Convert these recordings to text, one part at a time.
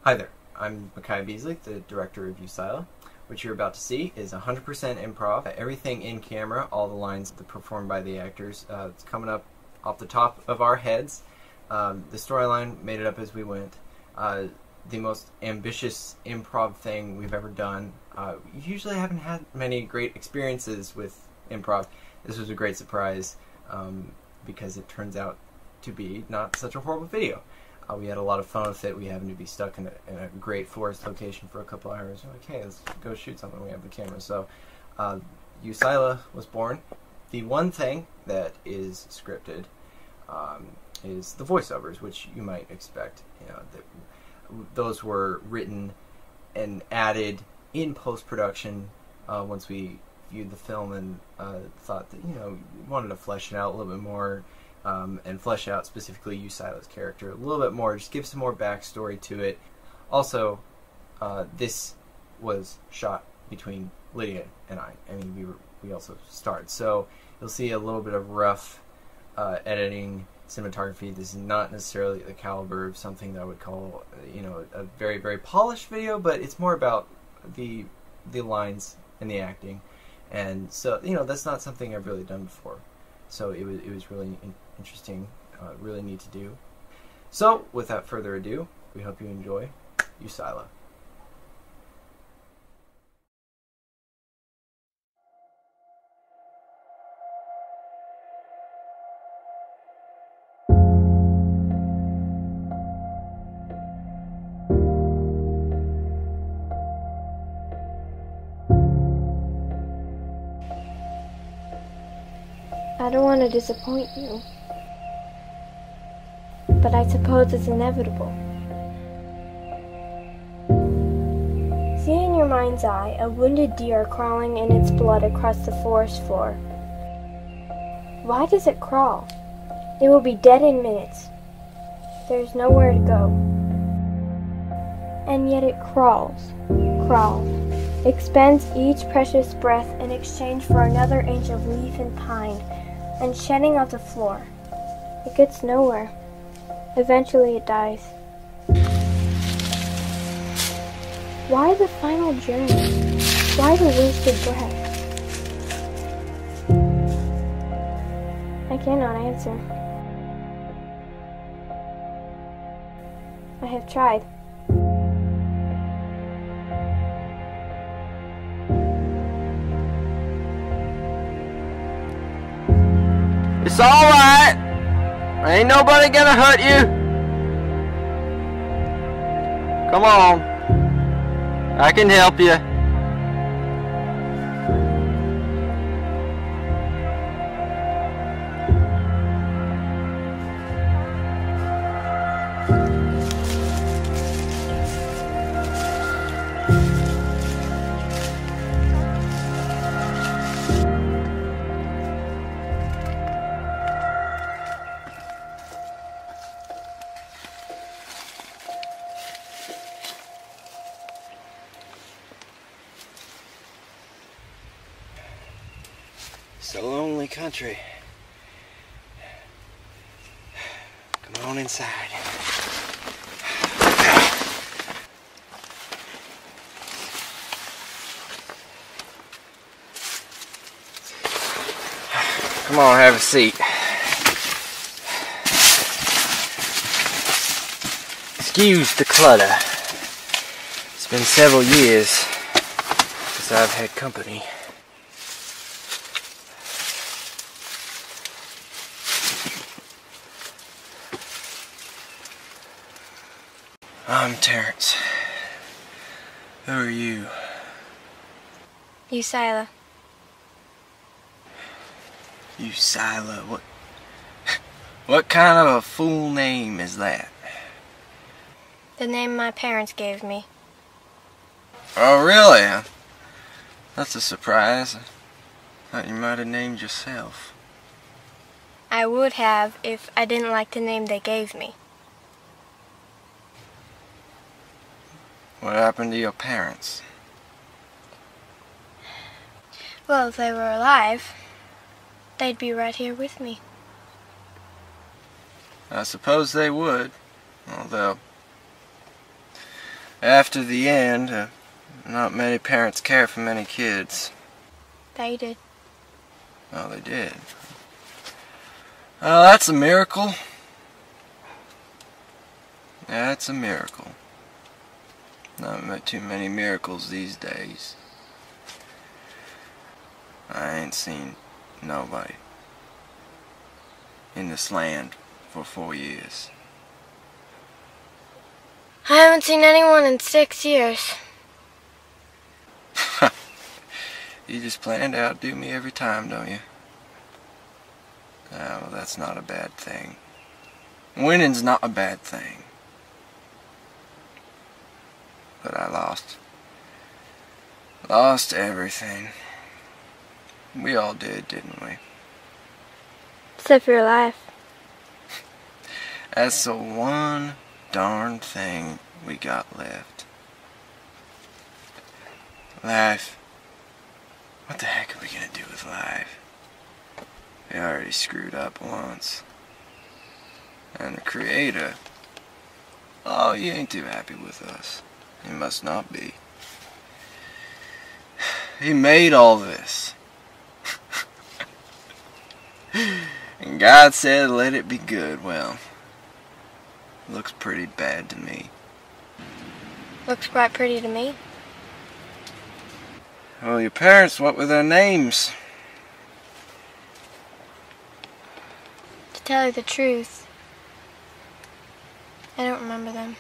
Hi there, I'm Micaiah Beasley, the director of Ucylla. What you're about to see is 100% improv. Everything in camera, all the lines performed by the actors, it's coming up off the top of our heads. The storyline made it up as we went. The most ambitious improv thing we've ever done. We usually haven't had many great experiences with improv. This was a great surprise because it turns out to be not such a horrible video. We had a lot of fun with it. We happened to be stuck in a great forest location for a couple hours. We're like, hey, let's go shoot something. We have the camera. So Ucylla was born. The one thing that is scripted is the voiceovers, which you might expect. You know, those were written and added in post-production once we viewed the film and thought that, you know, we wanted to flesh it out a little bit more. And flesh out specifically Ucylla's character a little bit more, just give some more backstory to it. Also, this was shot between Lydia and I. I mean, we also starred, so you'll see a little bit of rough editing, cinematography. This is not necessarily the caliber of something that I would call, you know, a very, very polished video, but it's more about the lines and the acting, and so, you know, that's not something I've really done before. So it was really interesting, really neat to do. So, without further ado, we hope you enjoy Ucylla. I don't want to disappoint you, but I suppose it's inevitable. See in your mind's eye a wounded deer crawling in its blood across the forest floor. Why does it crawl? It will be dead in minutes. There's nowhere to go. And yet it crawls, expends each precious breath in exchange for another inch of leaf and pine, and shedding out the floor. It gets nowhere. Eventually it dies. Why the final journey? Why the wasted breath? I cannot answer. I have tried. It's alright. Ain't nobody gonna hurt you. Come on. I can help you. It's a lonely country. Come on inside. Come on, have a seat. Excuse the clutter. It's been several years since I've had company. I'm Terrence. Who are you? Ucylla. Ucylla? What kind of a fool name is that? The name my parents gave me. Oh, really? That's a surprise. I thought you might have named yourself. I would have if I didn't like the name they gave me. What happened to your parents? Well, if they were alive, they'd be right here with me. I suppose they would, although After the end, not many parents care for many kids. They did. Oh, they did. Oh, that's a miracle. That's a miracle. Not too many miracles these days. I ain't seen nobody in this land for 4 years. I haven't seen anyone in 6 years. You just plan to outdo me every time, don't you? Well, that's not a bad thing. Winning's not a bad thing. But I lost. Lost everything. We all did, didn't we? Except for your life. That's the one darn thing we got left. Life. What the heck are we gonna do with life? We already screwed up once. And the Creator, oh, he ain't too happy with us. He must not be. He made all this. And God said, let it be good. Well, looks pretty bad to me. Looks quite pretty to me. Well, your parents, what were their names? To tell you the truth, I don't remember them.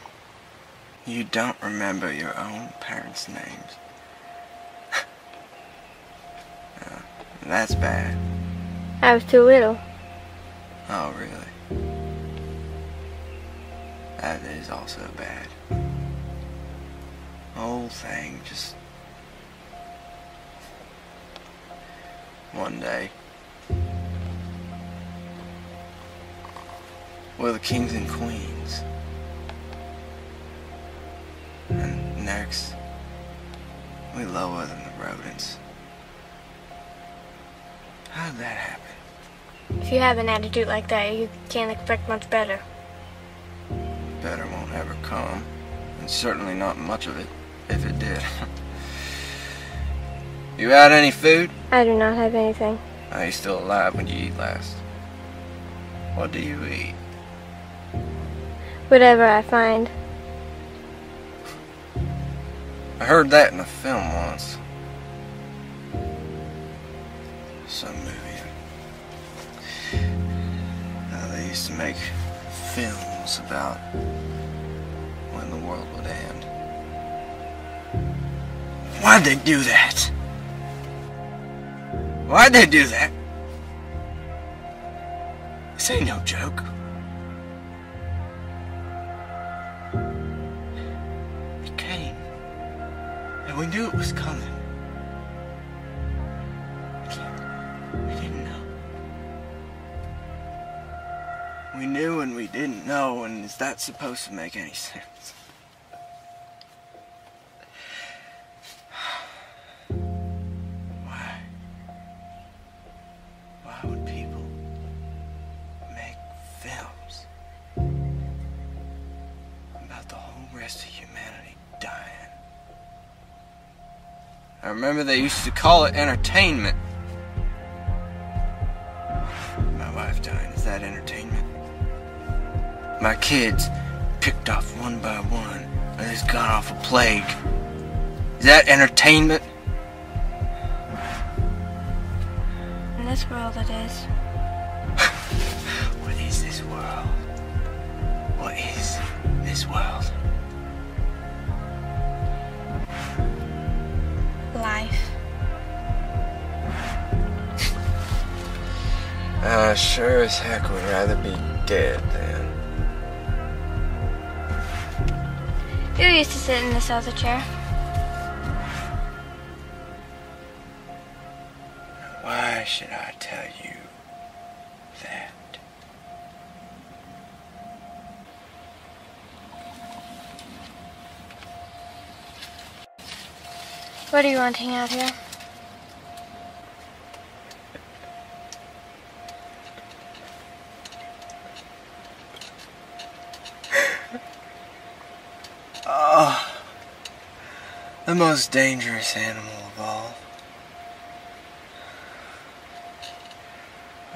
You don't remember your own parents' names. That's bad. I was too little. Oh, really? That is also bad. Whole thing, just one day. We're the kings and queens. And next, we lower than the rodents. How did that happen? If you have an attitude like that, you can't expect much better. Better won't ever come. And certainly not much of it, if it did. You had any food? I do not have anything. Are you still alive when you eat last? What do you eat? Whatever I find. I heard that in a film once. Some movie. They used to make films about when the world would end. Why'd they do that? Why'd they do that? This ain't no joke. It came. And we knew it was coming. We didn't know. We knew and we didn't know, and is that supposed to make any sense? Why? Why would people make films about the whole rest of humanity dying? I remember they used to call it entertainment. My wife dying, is that entertainment? My kids picked off one by one, and they've gone off a plague. Is that entertainment? In this world it is. What is this world? What is this world? Life. I sure as heck would rather be dead than. You used to sit in this other chair. Why should I tell you that? What are you wanting out here? the most dangerous animal of all.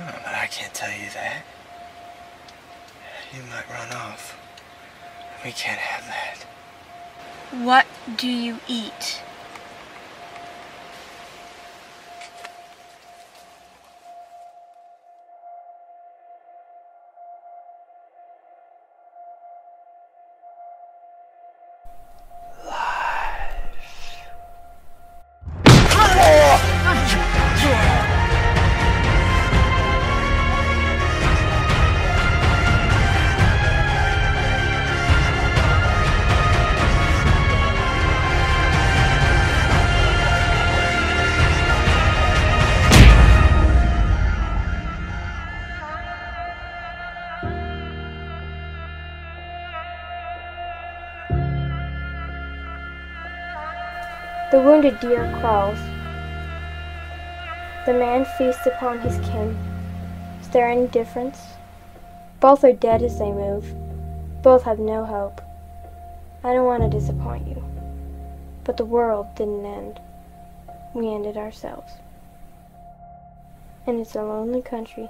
Oh, but I can't tell you that. You might run off. We can't have that. What do you eat? The wounded deer crawls. The man feasts upon his kin. Is there any difference? Both are dead as they move. Both have no hope. I don't want to disappoint you, but the world didn't end. We ended ourselves. And it's a lonely country.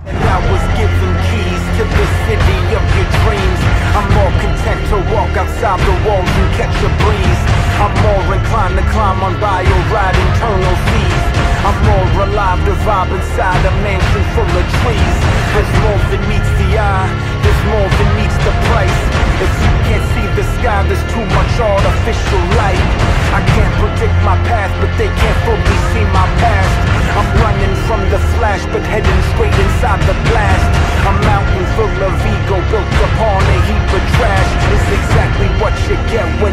And I was given keys to the city of your dreams. I'm more content to walk outside the walls and catch a breeze. I'm more inclined to climb on bio ride internal seas. I'm more alive to vibe inside a mansion full of trees. There's more than meets the eye, there's more than meets the price. If you can't see the sky, there's too much artificial light. I can't predict my path, but they can't fully see my past. I'm running from the flash, but heading straight inside the blast. A mountain full of ego built upon a heap of trash is exactly what you get when